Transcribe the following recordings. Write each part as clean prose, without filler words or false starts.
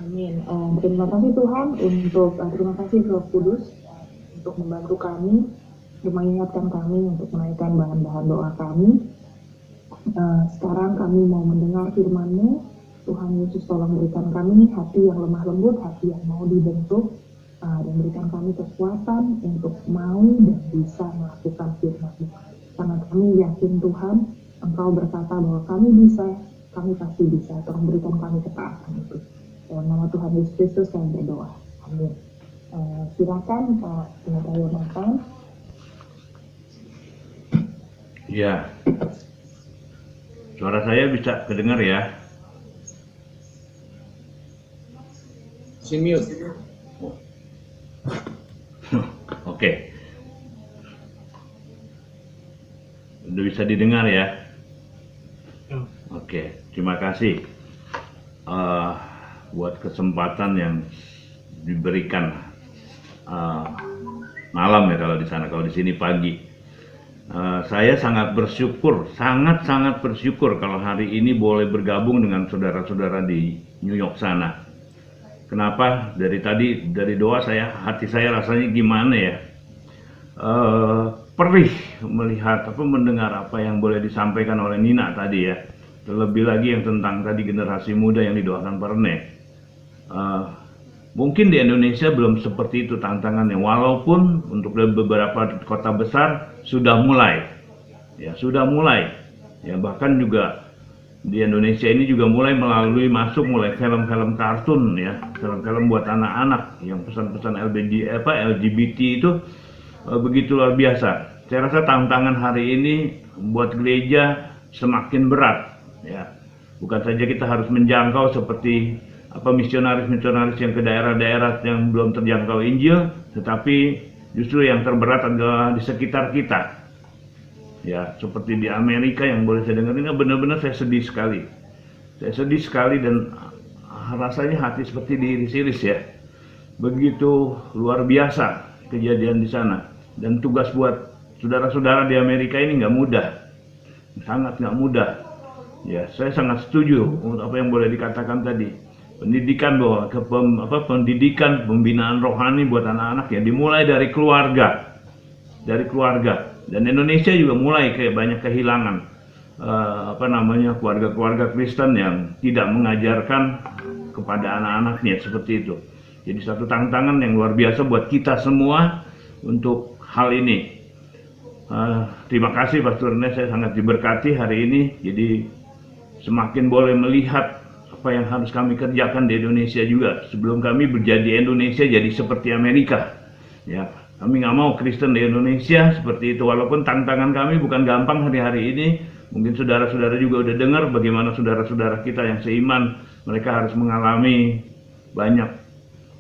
Amin. Terima kasih Tuhan untuk terima kasih Roh Kudus untuk membantu kami, untuk mengingatkan kami untuk menaikkan bahan-bahan doa kami. Sekarang kami mau mendengar firman-Mu. Tuhan Yesus, tolong berikan kami hati yang lemah lembut, hati yang mau dibentuk, dan berikan kami kekuatan untuk mau dan bisa melakukan firman-Mu. Karena kami yakin Tuhan, Engkau berkata bahwa kami bisa, kami pasti bisa. Tolong berikan kami ketaatan itu. Dalam nama Tuhan Yesus Kristus kami berdoa. Amin. Silakan Pak Pendeta Yonatan. Ya, suara saya bisa kedengar ya? Mute. Oke. Udah bisa didengar ya? Oke, terima kasih buat kesempatan yang diberikan malam ya kalau di sana, kalau di sini pagi. Saya sangat bersyukur, sangat bersyukur kalau hari ini boleh bergabung dengan saudara-saudara di New York sana. Kenapa? Dari tadi, dari doa saya, hati saya rasanya gimana ya? Perih melihat mendengar apa yang boleh disampaikan oleh Nina tadi ya. Terlebih lagi yang tentang tadi generasi muda yang didoakan Parne. Mungkin di Indonesia belum seperti itu tantangannya, walaupun untuk beberapa kota besar sudah mulai, ya bahkan juga di Indonesia ini juga mulai mulai film-film kartun ya, film-film buat anak-anak yang pesan-pesan LGBT itu begitu luar biasa. Saya rasa tantangan hari ini buat gereja semakin berat ya. Bukan saja kita harus menjangkau seperti misionaris-misionaris yang ke daerah-daerah yang belum terjangkau Injil, tetapi justru yang terberat adalah di sekitar kita. Ya, seperti di Amerika yang boleh saya dengar ini benar-benar saya sedih sekali. Saya sedih sekali dan rasanya hati seperti diiris-iris ya. Begitu luar biasa kejadian di sana. Dan tugas buat saudara-saudara di Amerika ini nggak mudah. Sangat nggak mudah. Ya, saya sangat setuju untuk apa yang boleh dikatakan tadi. Pendidikan pendidikan pembinaan rohani buat anak-anak ya dimulai dari keluarga. Dan Indonesia juga mulai kayak banyak kehilangan keluarga-keluarga Kristen yang tidak mengajarkan kepada anak-anaknya seperti itu. Jadi satu tantangan yang luar biasa buat kita semua untuk hal ini. Terima kasih Pastor Ernest, saya sangat diberkati hari ini. Jadi semakin boleh melihat apa yang harus kami kerjakan di Indonesia juga. Sebelum kami berjadi Indonesia jadi seperti Amerika. Ya, kami nggak mau Kristen di Indonesia seperti itu. Walaupun tantangan kami bukan gampang hari-hari ini. Mungkin saudara-saudara juga udah dengar bagaimana saudara-saudara kita yang seiman. Mereka harus mengalami banyak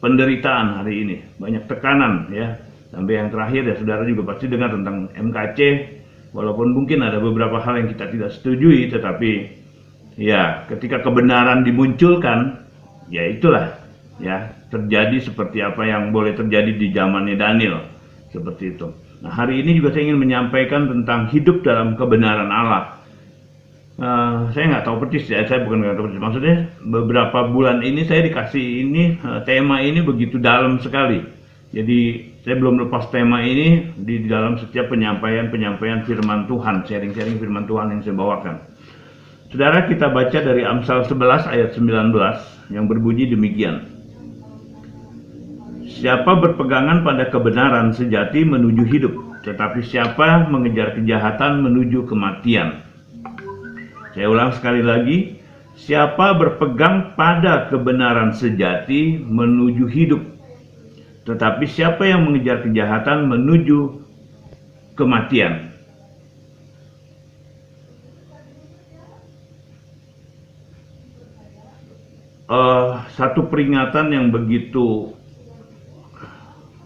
penderitaan hari ini. Banyak tekanan ya. Sampai yang terakhir ya saudara juga pasti dengar tentang MKC. Walaupun mungkin ada beberapa hal yang kita tidak setujui. Tetapi ya, ketika kebenaran dimunculkan, ya itulah ya terjadi seperti apa yang boleh terjadi di zamannya Daniel, seperti itu. Nah, hari ini juga saya ingin menyampaikan tentang hidup dalam kebenaran Allah. Saya nggak tahu persis ya, saya bukan nggak tahu persis. Maksudnya beberapa bulan ini saya dikasih tema ini begitu dalam sekali. Jadi saya belum lepas tema ini di dalam setiap penyampaian firman Tuhan, sharing firman Tuhan yang saya bawakan. Saudara, kita baca dari Amsal 11 ayat 19 yang berbunyi demikian. Siapa berpegangan pada kebenaran sejati menuju hidup, tetapi siapa mengejar kejahatan menuju kematian. Saya ulang sekali lagi. Siapa berpegang pada kebenaran sejati menuju hidup, tetapi siapa yang mengejar kejahatan menuju kematian. Satu peringatan yang begitu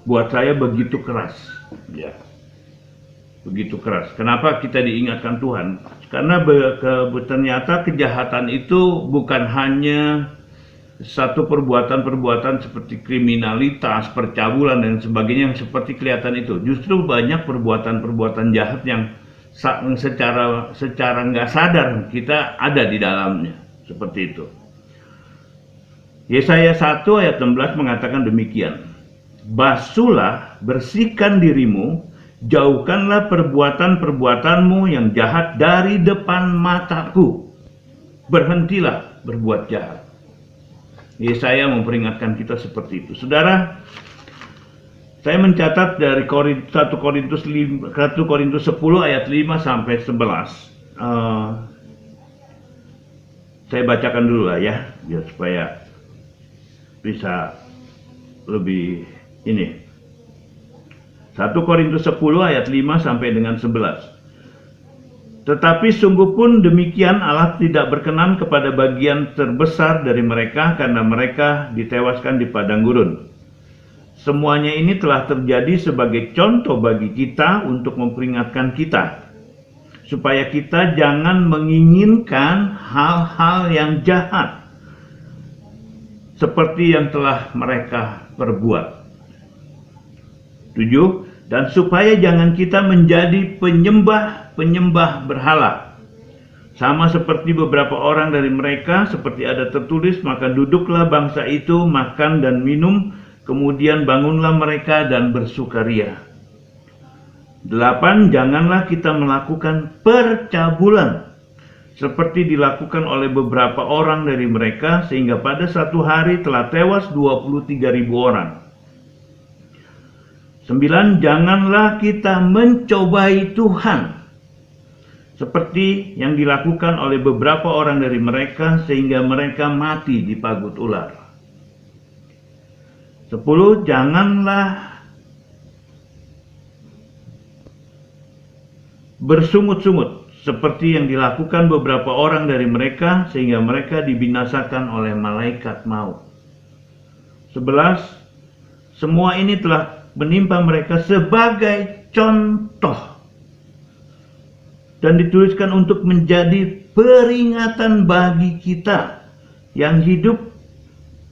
buat saya begitu keras ya, begitu keras. Kenapa kita diingatkan Tuhan? Karena ternyata kejahatan itu bukan hanya satu perbuatan seperti kriminalitas, percabulan dan sebagainya yang seperti kelihatan itu. Justru banyak perbuatan jahat yang secara nggak sadar kita ada di dalamnya, seperti itu. Yesaya 1 ayat 16 mengatakan demikian. Basuhlah, bersihkan dirimu, jauhkanlah perbuatan-perbuatanmu yang jahat dari depan mataku. Berhentilah berbuat jahat. Yesaya memperingatkan kita seperti itu. Saudara, saya mencatat dari 1 Korintus 10 ayat 5 sampai 11. Saya bacakan dulu lah ya, biar supaya bisa lebih ini. 1 Korintus 10 ayat 5 sampai dengan 11. Tetapi sungguh pun demikian Allah tidak berkenan kepada bagian terbesar dari mereka karena mereka ditewaskan di padang gurun. Semuanya ini telah terjadi sebagai contoh bagi kita untuk memperingatkan kita, supaya kita jangan menginginkan hal-hal yang jahat seperti yang telah mereka perbuat. 7. Dan supaya jangan kita menjadi penyembah berhala, sama seperti beberapa orang dari mereka, seperti ada tertulis, maka duduklah bangsa itu makan dan minum, kemudian bangunlah mereka dan bersukaria. 8. Janganlah kita melakukan percabulan seperti dilakukan oleh beberapa orang dari mereka, sehingga pada satu hari telah tewas 23.000 orang. 9. Janganlah kita mencobai Tuhan seperti yang dilakukan oleh beberapa orang dari mereka, sehingga mereka mati di pagut ular. 10. Janganlah bersungut-sungut seperti yang dilakukan beberapa orang dari mereka, sehingga mereka dibinasakan oleh malaikat maut. 11. Semua ini telah menimpa mereka sebagai contoh dan dituliskan untuk menjadi peringatan bagi kita yang hidup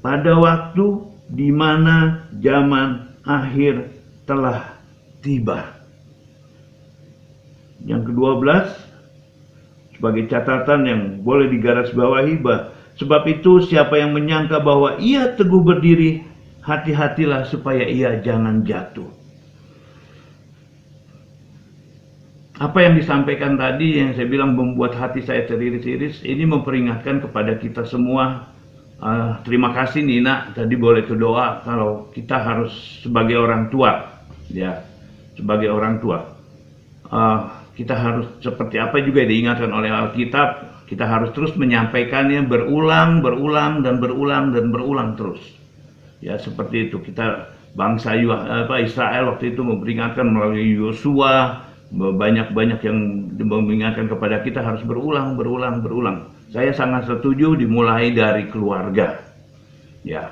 pada waktu di mana zaman akhir telah tiba. Yang ke-12, sebagai catatan yang boleh digarisbawahi, sebab itu siapa yang menyangka bahwa ia teguh berdiri, hati-hatilah supaya ia jangan jatuh. Apa yang disampaikan tadi, yang saya bilang membuat hati saya teriris-iris, ini memperingatkan kepada kita semua. Terima kasih Nina, tadi boleh berdoa kalau kita harus sebagai orang tua, ya, sebagai orang tua, kita harus seperti apa juga diingatkan oleh Alkitab, kita harus terus menyampaikannya berulang terus. Ya, seperti itu. Kita bangsa Israel waktu itu memperingatkan melalui Yosua, banyak yang mengingatkan kepada kita harus berulang. Saya sangat setuju dimulai dari keluarga. Ya,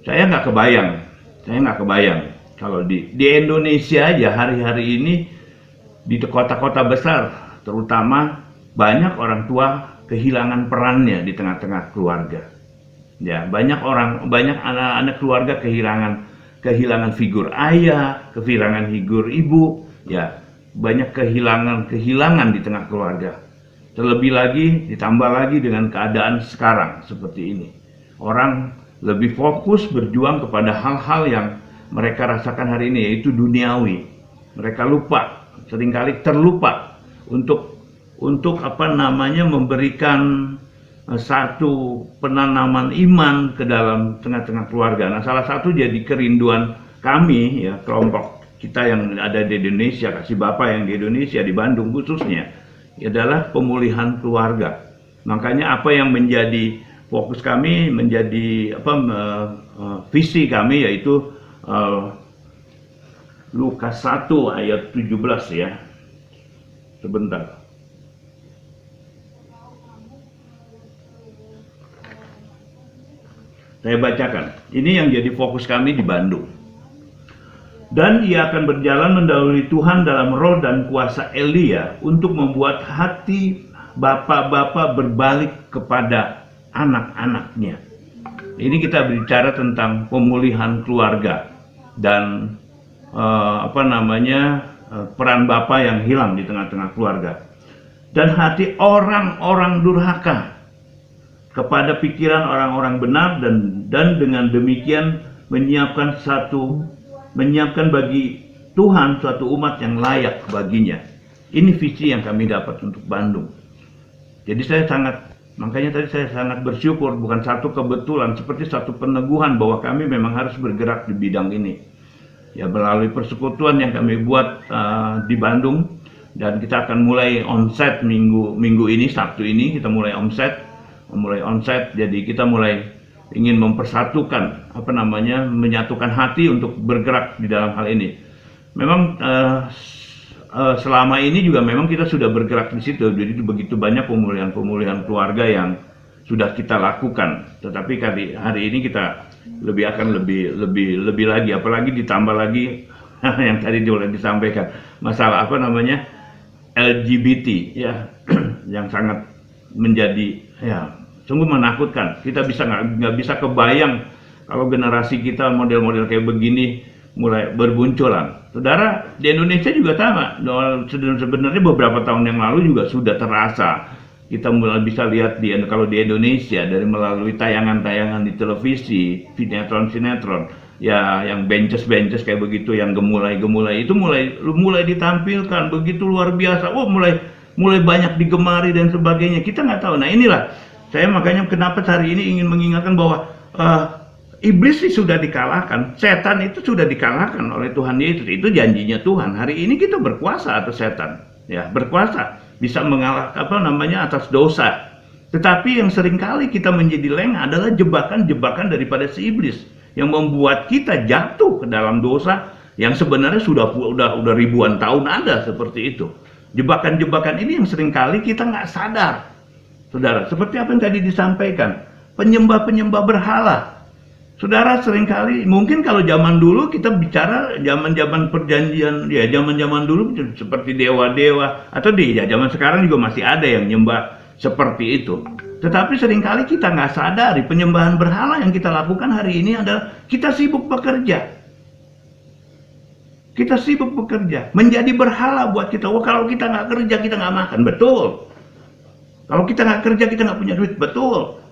saya nggak kebayang kalau di Indonesia aja hari-hari ini di kota-kota besar, terutama banyak orang tua kehilangan perannya di tengah-tengah keluarga. Ya, banyak anak-anak keluarga kehilangan figur ayah, kehilangan figur ibu, ya, banyak kehilangan di tengah keluarga. Terlebih lagi, ditambah lagi dengan keadaan sekarang seperti ini. Orang lebih fokus berjuang kepada hal-hal yang mereka rasakan hari ini, yaitu duniawi. Mereka seringkali terlupa untuk memberikan satu penanaman iman ke dalam tengah-tengah keluarga. Nah, salah satu jadi kerinduan kami, ya, kelompok kita yang ada di Indonesia, Kasih Bapa yang di Indonesia, di Bandung khususnya, adalah pemulihan keluarga. Makanya apa yang menjadi fokus kami, menjadi visi kami, yaitu Lukas 1 ayat 17 ya. Sebentar. Saya bacakan. Ini yang jadi fokus kami di Bandung. Dan ia akan berjalan mendahului Tuhan dalam roh dan kuasa Elia untuk membuat hati bapak-bapak berbalik kepada anak-anaknya. Ini kita bicara tentang pemulihan keluarga dan peran bapak yang hilang di tengah-tengah keluarga. Dan hati orang-orang durhaka kepada pikiran orang-orang benar, dan dengan demikian menyiapkan bagi Tuhan suatu umat yang layak baginya. Ini visi yang kami dapat untuk Bandung. Jadi makanya tadi saya sangat bersyukur, bukan satu kebetulan, seperti satu peneguhan bahwa kami memang harus bergerak di bidang ini. Ya, melalui persekutuan yang kami buat di Bandung, dan kita akan mulai onsite minggu ini, Sabtu ini kita mulai onsite. Jadi kita mulai ingin mempersatukan, menyatukan hati untuk bergerak di dalam hal ini. Memang selama ini juga memang kita sudah bergerak di situ, jadi begitu banyak pemulihan keluarga yang sudah kita lakukan. Tetapi hari ini kita akan lebih lagi, apalagi ditambah lagi yang tadi sudah disampaikan, masalah LGBT ya, yang sangat menjadi sungguh menakutkan. Kita nggak bisa kebayang kalau generasi kita model-model kayak begini mulai bermunculan. Saudara, di Indonesia juga sama. Sebenarnya beberapa tahun yang lalu juga sudah terasa. Kita mulai bisa lihat kalau di Indonesia dari melalui tayangan-tayangan di televisi, sinetron, ya yang benches kayak begitu, yang gemulai itu mulai ditampilkan begitu luar biasa. Mulai banyak digemari dan sebagainya. Kita nggak tahu. Nah, inilah saya makanya kenapa hari ini ingin mengingatkan bahwa iblis sih sudah dikalahkan, setan itu sudah dikalahkan oleh Tuhan Yesus. Itu janjinya Tuhan. Hari ini kita berkuasa atas setan, ya, berkuasa bisa mengalahkan atas dosa. Tetapi yang seringkali kita menjadi lengah adalah jebakan-jebakan daripada si iblis yang membuat kita jatuh ke dalam dosa yang sebenarnya sudah ribuan tahun ada seperti itu. Jebakan-jebakan ini yang seringkali kita nggak sadar, saudara. Seperti apa yang tadi disampaikan, penyembah-penyembah berhala. Saudara, seringkali mungkin kalau zaman dulu kita bicara zaman-zaman perjanjian, ya zaman-zaman dulu seperti dewa-dewa, atau zaman sekarang juga masih ada yang nyembah seperti itu. Tetapi seringkali kita nggak sadari penyembahan berhala yang kita lakukan hari ini adalah kita sibuk bekerja. Kita sibuk bekerja, menjadi berhala buat kita. Kalau kita nggak kerja, kita nggak makan, betul. Kalau kita nggak kerja, kita nggak punya duit, betul.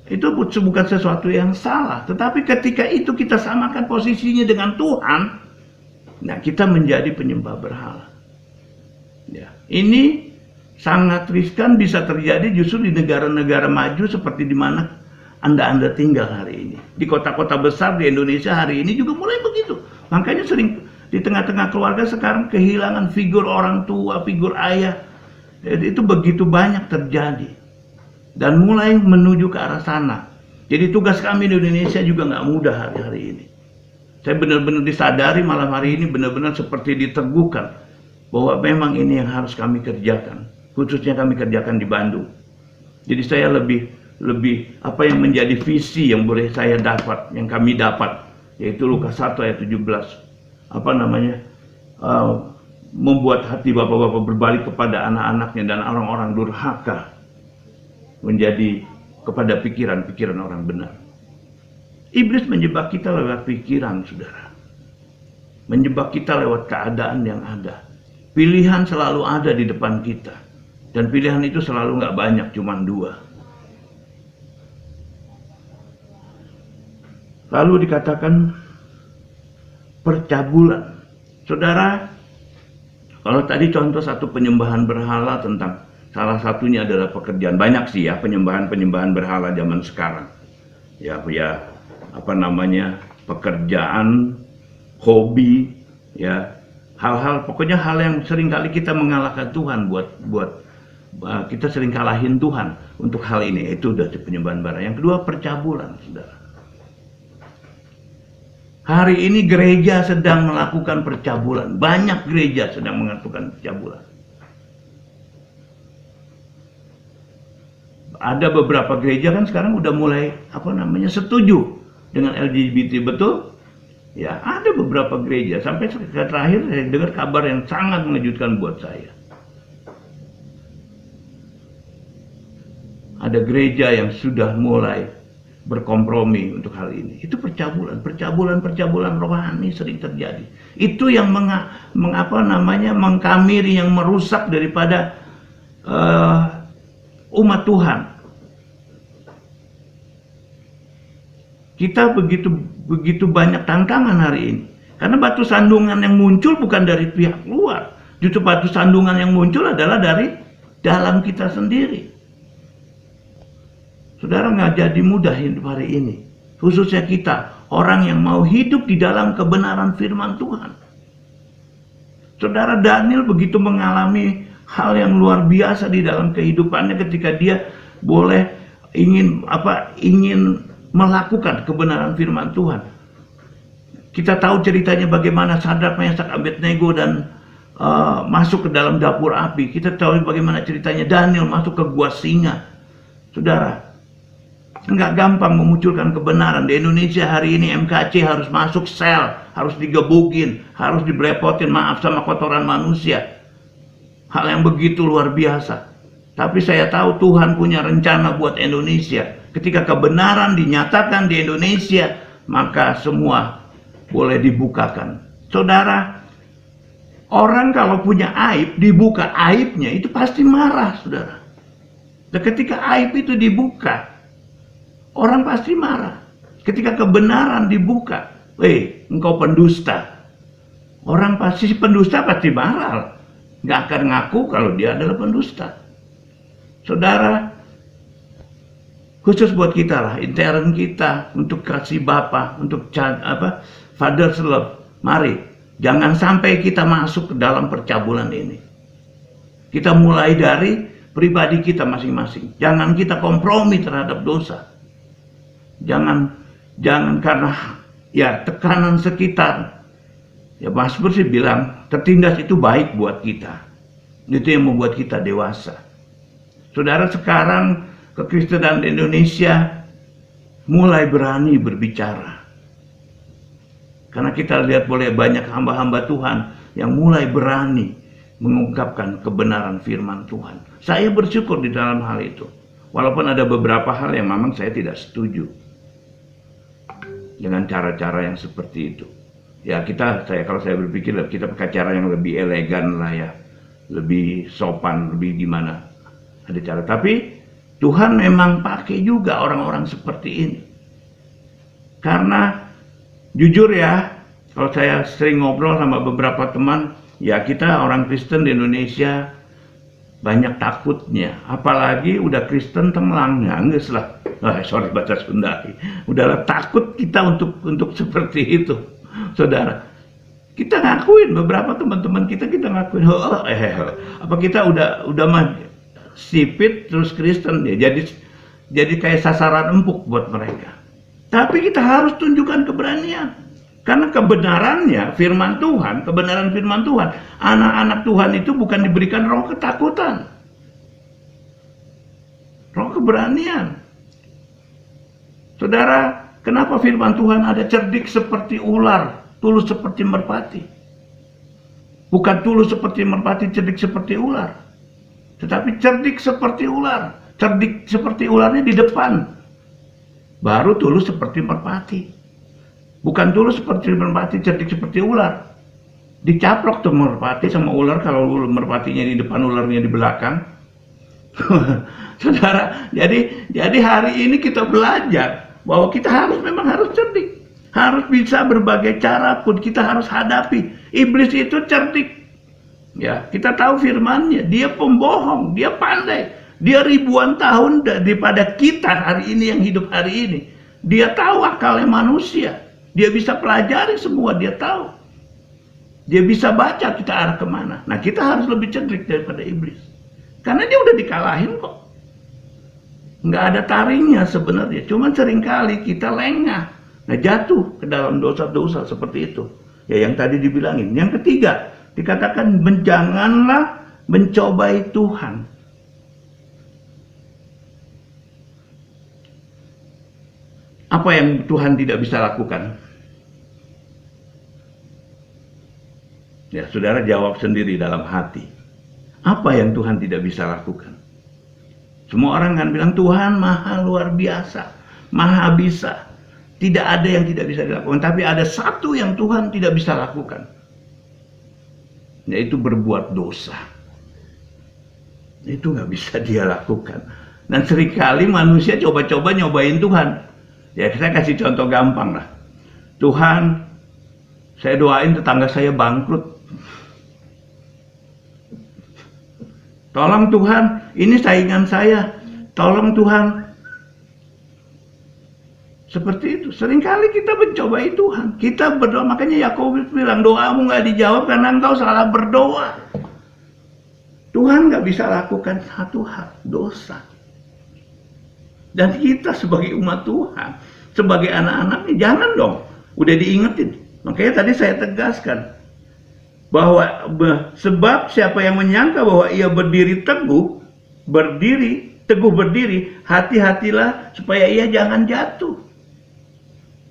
Itu bukan sesuatu yang salah. Tetapi ketika itu kita samakan posisinya dengan Tuhan, nah kita menjadi penyembah berhala. Ya, ini sangat riskan, bisa terjadi justru di negara-negara maju seperti di mana Anda tinggal hari ini. Di kota-kota besar di Indonesia hari ini juga mulai begitu. Makanya sering di tengah-tengah keluarga sekarang kehilangan figur orang tua, figur ayah. Itu begitu banyak terjadi. Dan mulai menuju ke arah sana. Jadi tugas kami di Indonesia juga nggak mudah hari-hari ini. Saya benar-benar disadari malam hari ini, benar-benar seperti diteguhkan bahwa memang ini yang harus kami kerjakan. Khususnya kami kerjakan di Bandung. Jadi saya lebih apa yang menjadi visi yang boleh saya dapat, yang kami dapat, yaitu Lukas 1 ayat 17. Membuat hati bapak-bapak berbalik kepada anak-anaknya dan orang-orang durhaka menjadi kepada pikiran-pikiran orang benar. Iblis menjebak kita lewat pikiran, saudara. Menjebak kita lewat keadaan yang ada. Pilihan selalu ada di depan kita. Dan pilihan itu selalu nggak banyak, cuma 2. Lalu dikatakan percabulan. Saudara, kalau tadi contoh satu penyembahan berhala tentang salah satunya adalah pekerjaan. Banyak sih ya penyembahan berhala zaman sekarang. Ya pekerjaan, hobi, ya pokoknya hal yang sering kali kita mengalahkan Tuhan buat kita sering kalahin Tuhan untuk hal ini. Itu udah penyembahan berhala. Yang kedua percabulan, saudara. Hari ini gereja sedang melakukan percabulan. Banyak gereja sedang melakukan percabulan. Ada beberapa gereja kan sekarang udah mulai setuju dengan LGBT, betul? Ya, ada beberapa gereja. Sampai terakhir saya dengar kabar yang sangat mengejutkan buat saya. Ada gereja yang sudah mulai berkompromi untuk hal ini. Itu percabulan rohani sering terjadi. Itu yang mengkamiri, yang merusak daripada umat Tuhan. Kita begitu banyak tantangan hari ini. Karena batu sandungan yang muncul bukan dari pihak luar. Justru batu sandungan yang muncul adalah dari dalam kita sendiri. Saudara, nggak jadi mudah hidup hari ini. Khususnya kita, orang yang mau hidup di dalam kebenaran firman Tuhan. Saudara, Daniel begitu mengalami hal yang luar biasa di dalam kehidupannya ketika dia ingin melakukan kebenaran firman Tuhan. Kita tahu ceritanya bagaimana Sadrak, Mesak, Abednego dan masuk ke dalam dapur api. Kita tahu bagaimana ceritanya Daniel masuk ke gua singa. Saudara, nggak gampang memunculkan kebenaran. Di Indonesia hari ini MKC harus masuk sel, harus digebukin, harus dibelepotin, maaf, sama kotoran manusia. Hal yang begitu luar biasa. Tapi saya tahu Tuhan punya rencana buat Indonesia. Ketika kebenaran dinyatakan di Indonesia, maka semua boleh dibukakan. Saudara, orang kalau punya aib, dibuka aibnya, itu pasti marah, saudara. Dan ketika aib itu dibuka, orang pasti marah. Ketika kebenaran dibuka, engkau pendusta. Orang pendusta pasti marah. Nggak akan ngaku kalau dia adalah pendusta. Saudara, khusus buat kita lah, intern kita, untuk kasih Bapa, untuk Father's love. Mari, jangan sampai kita masuk ke dalam percabulan ini. Kita mulai dari pribadi kita masing-masing. Jangan kita kompromi terhadap dosa. Jangan karena ya tekanan sekitar. Ya Mas Pur sih bilang, tertindas itu baik buat kita. Itu yang membuat kita dewasa. Saudara, sekarang kekristenan di Indonesia mulai berani berbicara. Karena kita lihat boleh banyak hamba-hamba Tuhan yang mulai berani mengungkapkan kebenaran firman Tuhan. Saya bersyukur di dalam hal itu. Walaupun ada beberapa hal yang memang saya tidak setuju dengan cara-cara yang seperti itu. Ya kalau saya berpikir kita pakai cara yang lebih elegan lah ya. Lebih sopan, lebih gimana. Ada cara. Tapi Tuhan memang pakai juga orang-orang seperti ini. Karena jujur ya, kalau saya sering ngobrol sama beberapa teman, ya kita orang Kristen di Indonesia banyak takutnya. Apalagi udah Kristen temlang, ya enggak lah. Sorry bahasa Sunda. Udahlah takut kita untuk seperti itu. Saudara, kita ngakuin, beberapa teman-teman kita ngakuin, apa kita udah mah sipit terus Kristen ya, jadi kayak sasaran empuk buat mereka. Tapi kita harus tunjukkan keberanian, karena kebenarannya firman Tuhan, kebenaran firman Tuhan, anak-anak Tuhan itu bukan diberikan roh ketakutan, roh keberanian. Saudara, kenapa firman Tuhan ada cerdik seperti ular, tulus seperti merpati? Bukan tulus seperti merpati, cerdik seperti ular. Tetapi cerdik seperti ular. Cerdik seperti ularnya di depan. Baru tulus seperti merpati. Bukan tulus seperti merpati, cerdik seperti ular. Dicaplok tuh merpati sama ular, kalau merpatinya di depan, ularnya di belakang. Saudara, jadi hari ini kita belajar bahwa kita memang harus cerdik. Harus bisa berbagai cara pun kita harus hadapi. Iblis itu cerdik. Ya, kita tahu firman-Nya, dia pembohong, dia pandai. Dia ribuan tahun daripada kita hari ini yang hidup hari ini. Dia tahu akalnya manusia. Dia bisa pelajari semua, dia tahu. Dia bisa baca kita arah kemana. Nah, kita harus lebih cerdik daripada iblis. Karena dia udah dikalahin kok. Nggak ada taringnya sebenarnya. Cuma seringkali kita lengah. Nah, jatuh ke dalam dosa-dosa seperti itu. Ya, yang tadi dibilangin. Yang ketiga, dikatakan janganlah mencobai Tuhan. Apa yang Tuhan tidak bisa lakukan? Ya, saudara jawab sendiri dalam hati. Apa yang Tuhan tidak bisa lakukan? Semua orang kan bilang Tuhan maha luar biasa, maha bisa. Tidak ada yang tidak bisa dilakukan. Tapi ada satu yang Tuhan tidak bisa lakukan. Yaitu berbuat dosa. Itu nggak bisa dia lakukan. Dan seringkali manusia coba-coba nyobain Tuhan. Ya saya kasih contoh gampang lah. Tuhan, saya doain tetangga saya bangkrut. Tolong Tuhan, ini saingan saya. Tolong Tuhan. Seperti itu. Seringkali kita mencobai Tuhan. Kita berdoa, makanya Yakobus bilang, doamu nggak dijawab karena engkau salah berdoa. Tuhan nggak bisa lakukan satu hal, dosa. Dan kita sebagai umat Tuhan, sebagai anak-anaknya, jangan dong. Udah diingetin. Makanya tadi saya tegaskan bahwa sebab siapa yang menyangka bahwa ia berdiri teguh berdiri, hati-hatilah supaya ia jangan jatuh.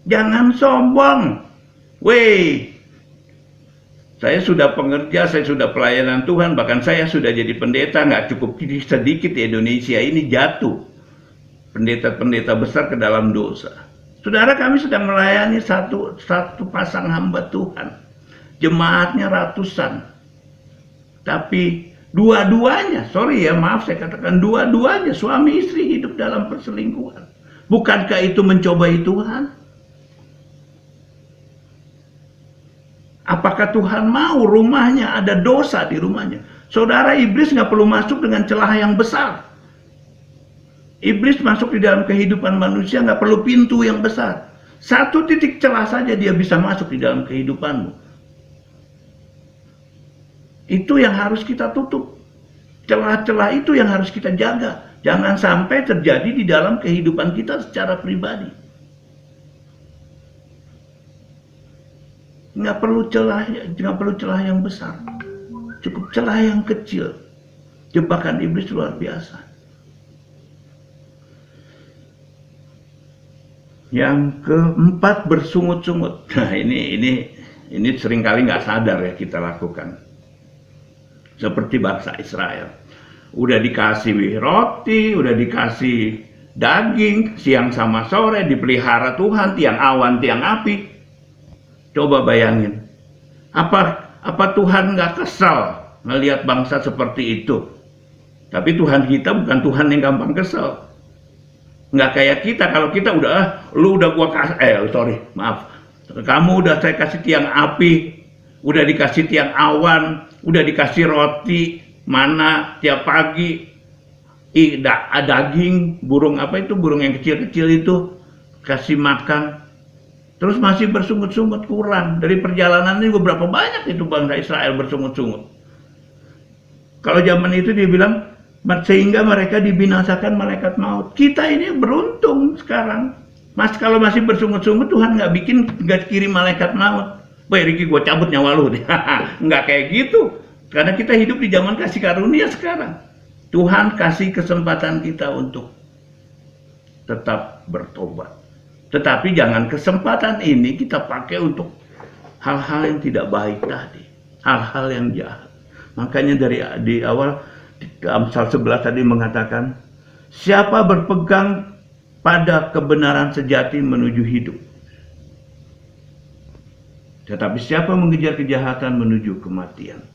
Jangan sombong. Weh, saya sudah pengerja, saya sudah pelayanan Tuhan, bahkan saya sudah jadi pendeta, nggak cukup sedikit di Indonesia ini jatuh pendeta-pendeta besar ke dalam dosa. Saudara, kami sedang melayani satu pasang hamba Tuhan, jemaatnya ratusan, tapi dua-duanya, maaf saya katakan dua-duanya suami istri hidup dalam perselingkuhan. Bukankah itu mencobai Tuhan? Apakah Tuhan mau rumahnya ada dosa di rumahnya? Saudara, iblis nggak perlu masuk dengan celah yang besar. Iblis masuk di dalam kehidupan manusia nggak perlu pintu yang besar. Satu titik celah saja dia bisa masuk di dalam kehidupanmu. Itu yang harus kita tutup. Celah-celah itu yang harus kita jaga. Jangan sampai terjadi di dalam kehidupan kita secara pribadi. Nggak perlu celah yang besar, cukup celah yang kecil. Jebakan iblis luar biasa. Yang keempat, bersungut-sungut. Nah ini seringkali nggak sadar ya kita lakukan. Seperti bangsa Israel, udah dikasih roti, udah dikasih daging siang sama sore, dipelihara Tuhan, tiang awan, tiang api. Coba bayangin, apa Tuhan nggak kesal ngelihat bangsa seperti itu? Tapi Tuhan kita bukan Tuhan yang gampang kesal. Nggak kayak kita, kalau kita kamu udah saya kasih tiang api, udah dikasih tiang awan, udah dikasih roti, mana tiap pagi, daging, burung yang kecil-kecil itu, kasih makan. Terus masih bersungut-sungut kurang. Dari perjalanan ini berapa banyak itu bangsa Israel bersungut-sungut. Kalau zaman itu dia bilang, sehingga mereka dibinasakan malaikat maut. Kita ini beruntung sekarang. Kalau masih bersungut-sungut, Tuhan nggak kirim malaikat maut. Baik Riki, gue cabut nyawa lu. Nggak kayak gitu. Karena kita hidup di zaman kasih karunia sekarang. Tuhan kasih kesempatan kita untuk tetap bertobat. Tetapi jangan kesempatan ini kita pakai untuk hal-hal yang tidak baik tadi. Hal-hal yang jahat. Makanya di awal Amsal 11 tadi mengatakan, siapa berpegang pada kebenaran sejati menuju hidup. Tetapi siapa mengejar kejahatan menuju kematian.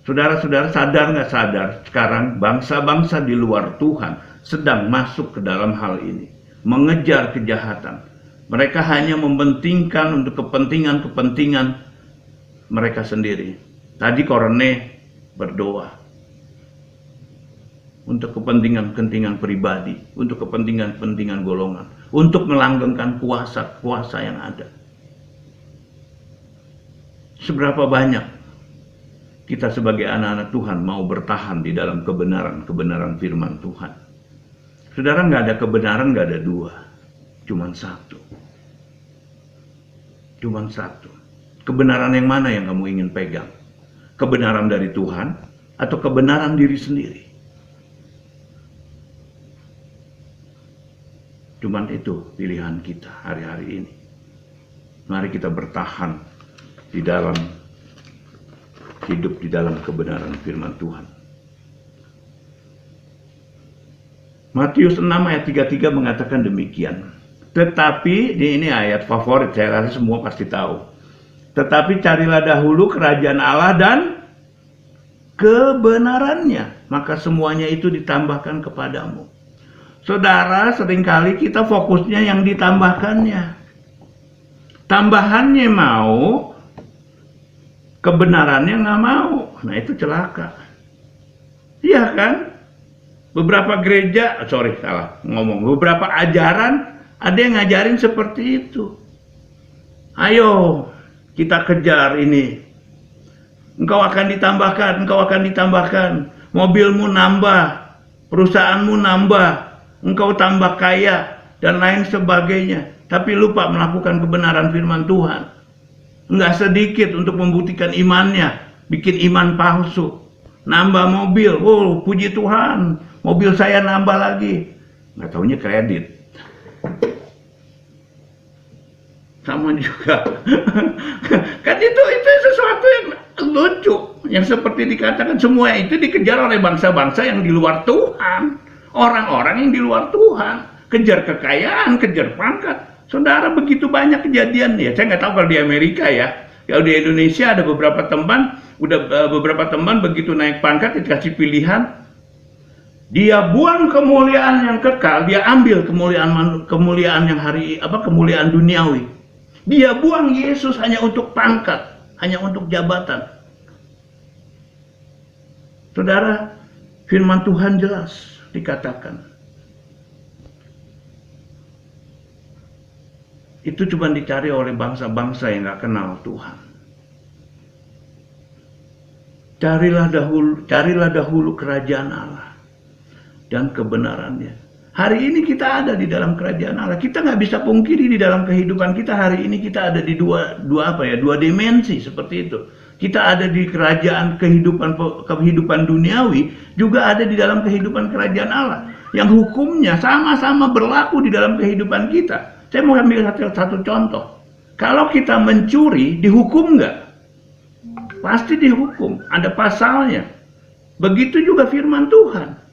Saudara-saudara, sadar nggak sadar sekarang bangsa-bangsa di luar Tuhan sedang masuk ke dalam hal ini. Mengejar kejahatan. Mereka hanya mementingkan untuk kepentingan-kepentingan mereka sendiri. Tadi Korene berdoa untuk kepentingan-kepentingan pribadi, untuk kepentingan-kepentingan golongan, untuk melanggengkan kuasa yang ada. Seberapa banyak kita sebagai anak-anak Tuhan mau bertahan di dalam kebenaran firman Tuhan? Saudara, nggak ada kebenaran, nggak ada dua. Cuman satu. Kebenaran yang mana yang kamu ingin pegang? Kebenaran dari Tuhan atau kebenaran diri sendiri? Cuman itu pilihan kita hari-hari ini. Mari kita bertahan di dalam hidup di dalam kebenaran firman Tuhan. Matius 6 ayat 33 mengatakan demikian. Tetapi, ini ayat favorit, saya rasa semua pasti tahu. Tetapi carilah dahulu kerajaan Allah dan kebenarannya, maka semuanya itu ditambahkan kepadamu. Saudara, seringkali kita fokusnya yang ditambahkannya. Tambahannya mau, kebenarannya nggak mau. Nah itu celaka. Iya kan? Beberapa gereja, beberapa ajaran ada yang ngajarin seperti itu. Ayo kita kejar ini. Engkau akan ditambahkan. Mobilmu nambah, perusahaanmu nambah, engkau tambah kaya, dan lain sebagainya. Tapi lupa melakukan kebenaran firman Tuhan. Enggak sedikit untuk membuktikan imannya, bikin iman palsu. Nambah mobil, oh puji Tuhan, mobil saya nambah lagi. Nggak taunya kredit. Sama juga. Kan itu sesuatu yang lucu. Yang seperti dikatakan semua itu dikejar oleh bangsa-bangsa yang di luar Tuhan. Orang-orang yang di luar Tuhan. Kejar kekayaan, kejar pangkat. Saudara, begitu banyak kejadian ya. Saya nggak tahu kalau di Amerika ya. Kalau di Indonesia ada beberapa teman begitu naik pangkat dikasih pilihan. Dia buang kemuliaan yang kekal, dia ambil kemuliaan yang kemuliaan duniawi. Dia buang Yesus hanya untuk pangkat, hanya untuk jabatan. Saudara, firman Tuhan jelas dikatakan. Itu cuma dicari oleh bangsa-bangsa yang gak kenal Tuhan. Carilah dahulu kerajaan Allah dan kebenarannya. Hari ini kita ada di dalam kerajaan Allah. Kita nggak bisa pungkiri di dalam kehidupan kita hari ini kita ada di dua dimensi seperti itu. Kita ada di kerajaan kehidupan duniawi, juga ada di dalam kehidupan kerajaan Allah. Yang hukumnya sama-sama berlaku di dalam kehidupan kita. Saya mau ambil satu contoh. Kalau kita mencuri, dihukum nggak? Pasti dihukum. Ada pasalnya. Begitu juga firman Tuhan.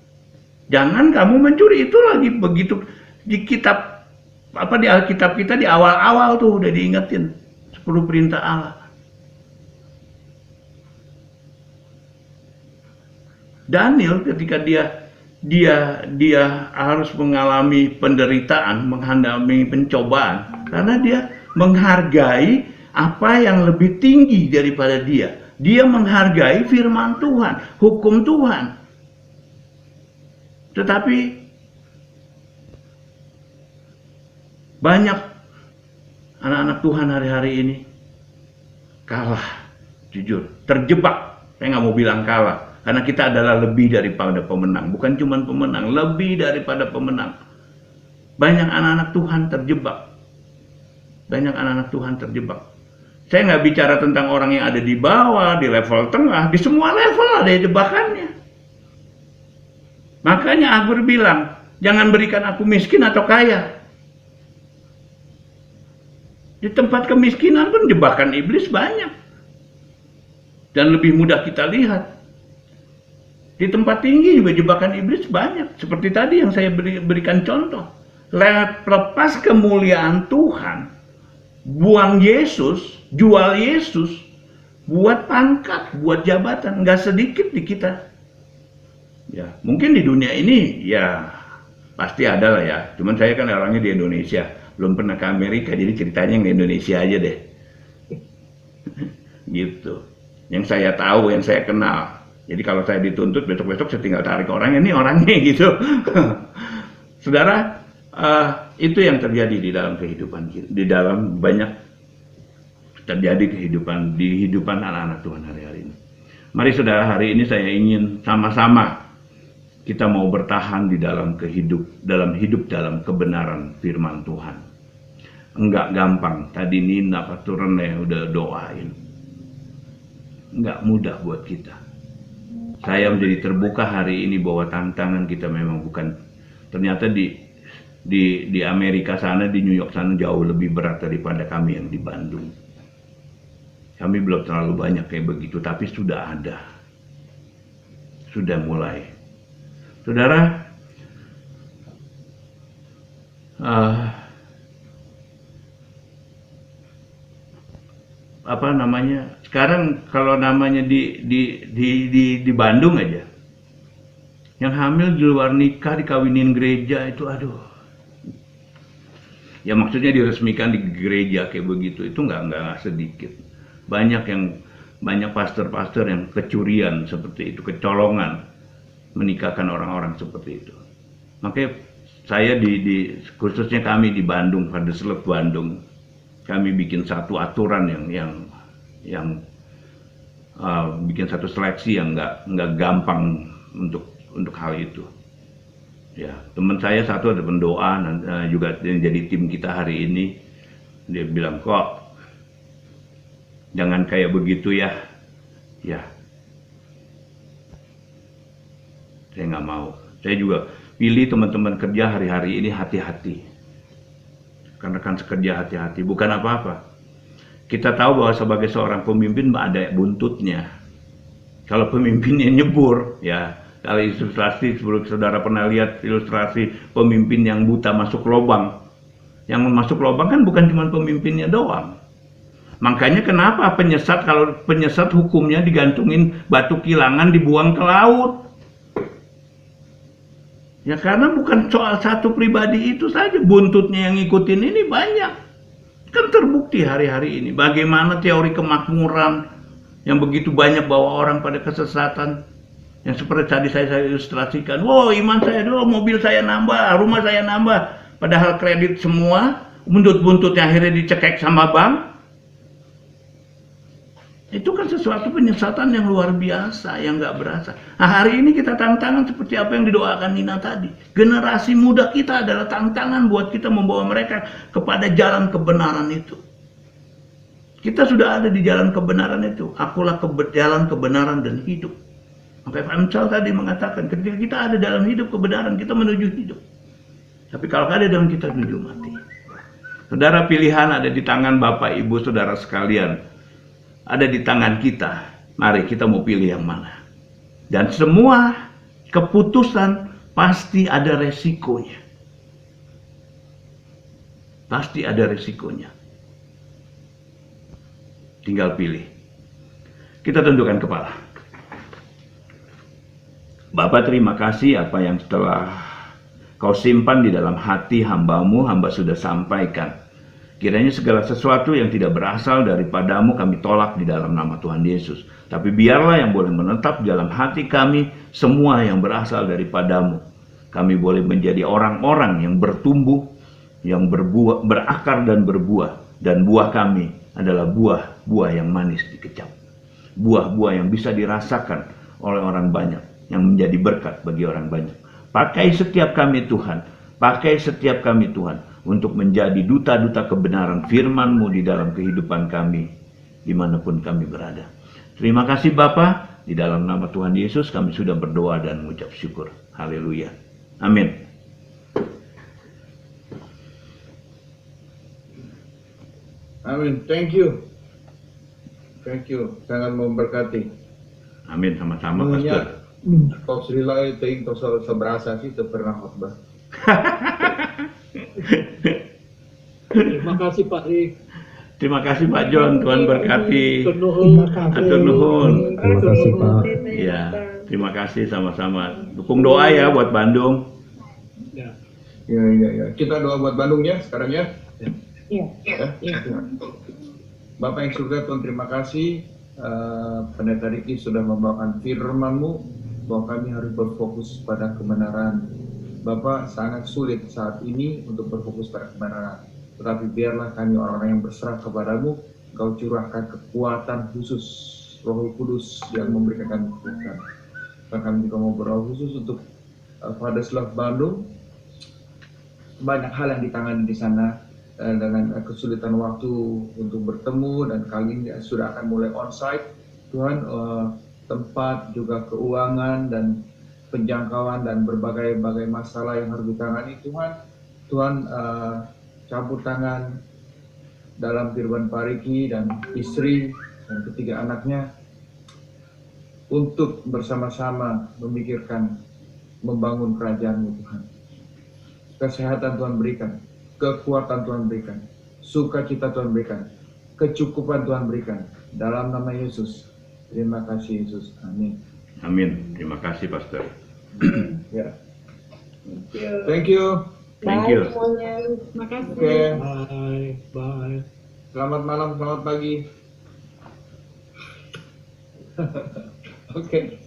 Jangan kamu mencuri, itu lagi begitu di kitab di Alkitab kita di awal-awal tuh udah diingetin 10 perintah Allah. Daniel ketika dia harus mengalami penderitaan, menghadapi pencobaan karena dia menghargai apa yang lebih tinggi daripada dia. Dia menghargai firman Tuhan, hukum Tuhan. Tetapi banyak anak-anak Tuhan hari-hari ini kalah, jujur, terjebak. Saya nggak mau bilang kalah, karena kita adalah lebih daripada pemenang. Bukan cuma pemenang, lebih daripada pemenang. Banyak anak-anak Tuhan terjebak. Banyak anak-anak Tuhan terjebak. Saya nggak bicara tentang orang yang ada di bawah, di level tengah, di semua level ada jebakannya. Makanya Agur bilang, jangan berikan aku miskin atau kaya. Di tempat kemiskinan pun jebakan iblis banyak. Dan lebih mudah kita lihat. Di tempat tinggi juga jebakan iblis banyak. Seperti tadi yang saya berikan contoh. Lepas kemuliaan Tuhan, buang Yesus, jual Yesus, buat pangkat, buat jabatan. Nggak sedikit di kita. Ya, mungkin di dunia ini ya pasti ada lah ya. Cuman saya kan orangnya di Indonesia, belum pernah ke Amerika, jadi ceritanya yang di Indonesia aja deh. Gitu. Yang saya tahu, yang saya kenal. Jadi kalau saya dituntut besok-besok saya tinggal tarik orangnya, ini orangnya gitu. Saudara, itu yang terjadi di dalam kehidupan kita, di dalam banyak terjadi di kehidupan anak-anak Tuhan hari-hari ini. Mari saudara, hari ini saya ingin sama-sama kita mau bertahan di dalam hidup dalam kebenaran firman Tuhan. Enggak gampang. Tadi Nina, Pastor Rene udah doain. Enggak mudah buat kita. Saya menjadi terbuka hari ini bahwa tantangan kita memang bukan, ternyata di Amerika sana, di New York sana jauh lebih berat daripada kami yang di Bandung. Kami belum terlalu banyak kayak begitu, tapi sudah ada. Sudah mulai. Saudara, sekarang kalau namanya di Bandung aja, Yang hamil di luar nikah dikawinin gereja itu aduh. Ya maksudnya diresmikan di gereja kayak begitu itu nggak sedikit. Banyak pastor-pastor yang kecurian seperti itu, kecolongan menikahkan orang-orang seperti itu. Makanya saya khususnya kami di Bandung, Fathers Love Bandung, kami bikin satu aturan yang bikin satu seleksi yang nggak gampang untuk hal itu. Ya, teman saya satu ada pendoa juga yang jadi tim kita hari ini. Dia bilang, kok jangan kayak begitu ya. Ya, saya nggak mau. Saya juga pilih teman-teman kerja hari-hari ini hati-hati. Karena kan sekerja hati-hati, bukan apa-apa. Kita tahu bahwa sebagai seorang pemimpin ada buntutnya. Kalau pemimpinnya nyebur, ya. Kalau ilustrasi, saudara pernah lihat ilustrasi pemimpin yang buta masuk lubang. Yang masuk lubang kan bukan cuma pemimpinnya doang. Makanya kenapa kalau penyesat hukumnya digantungin batu kilangan dibuang ke laut. Ya karena bukan soal satu pribadi itu saja, buntutnya yang ngikutin ini banyak. Kan terbukti hari-hari ini bagaimana teori kemakmuran yang begitu banyak bawa orang pada kesesatan. Yang seperti tadi saya ilustrasikan, wow iman saya dulu, mobil saya nambah, rumah saya nambah. Padahal kredit semua, buntut-buntutnya akhirnya dicekek sama bank. Itu kan sesuatu penyesatan yang luar biasa, yang nggak berasa. Nah hari ini kita tantangan seperti apa yang didoakan Nina tadi. Generasi muda kita adalah tantangan buat kita membawa mereka kepada jalan kebenaran itu. Kita sudah ada di jalan kebenaran itu. Akulah jalan kebenaran dan hidup. Sampai Pak Emcal tadi mengatakan, ketika kita ada dalam hidup kebenaran, kita menuju hidup. Tapi kalau ada dalam kita menuju mati. Saudara, pilihan ada di tangan Bapak, Ibu, Saudara sekalian. Ada di tangan kita. Mari kita mau pilih yang mana. Dan semua keputusan pasti ada resikonya. Pasti ada resikonya. Tinggal pilih. Kita tentukan kepala. Bapa, terima kasih apa yang telah Kau simpan di dalam hati hamba-Mu, hamba sudah sampaikan. Kiranya segala sesuatu yang tidak berasal daripadamu kami tolak di dalam nama Tuhan Yesus. Tapi biarlah yang boleh menetap di dalam hati kami semua yang berasal daripadamu. Kami boleh menjadi orang-orang yang bertumbuh, yang berbuah, berakar dan berbuah. Dan buah kami adalah buah-buah yang manis dikecap. Buah-buah yang bisa dirasakan oleh orang banyak. Yang menjadi berkat bagi orang banyak. Pakai setiap kami Tuhan. Pakai setiap kami Tuhan. Untuk menjadi duta-duta kebenaran firman-Mu di dalam kehidupan kami. Dimanapun kami berada. Terima kasih Bapa. Di dalam nama Tuhan Yesus kami sudah berdoa dan mengucap syukur. Haleluya. Amin. Amin. Thank you. Thank you. Sangat memberkati. Amin, sama-sama Pastor. Kau Srila itu seberasa sih itu pernah khotbah. Terima kasih Pak Rik. Terima kasih Pak John, Tuhan berkati. Atur nuhun. Terima kasih Pak. Ya, terima kasih sama-sama. Dukung doa ya buat Bandung. Ya. Ya. Kita doa buat Bandung ya sekarang ya. Iya. Ya. Bapak yang surga, Tuhan terima kasih. Pendeta Riki sudah membawakan firman-Mu bahwa kami harus berfokus pada kebenaran. Bapak, sangat sulit saat ini untuk berfokus pada kebenaran. Tetapi biarlah kami orang-orang yang berserah kepadamu, Kau curahkan kekuatan khusus Roh Kudus yang memberikan kami kekuatan. Dan kami juga mau berdoa khusus untuk Fathers Love Bandung. Banyak hal yang ditangani di sana dengan kesulitan waktu untuk bertemu, dan kali ini sudah akan mulai onsite. Tuhan, tempat juga keuangan dan penjangkauan dan berbagai masalah yang harus ditangani. Tuhan campur tangan dalam kehidupan Pak Riki dan istri dan ketiga anaknya untuk bersama-sama memikirkan membangun kerajaan-Mu Tuhan. Kesehatan Tuhan berikan, kekuatan Tuhan berikan, sukacita Tuhan berikan, kecukupan Tuhan berikan. Dalam nama Yesus. Terima kasih Yesus. Amin. Amin. Terima kasih Pastor. Ya. Thank you. Thank you. Thank Bye you. semuanya. Makasih. Oke. Bye. Bye. Selamat malam, selamat pagi. Oke.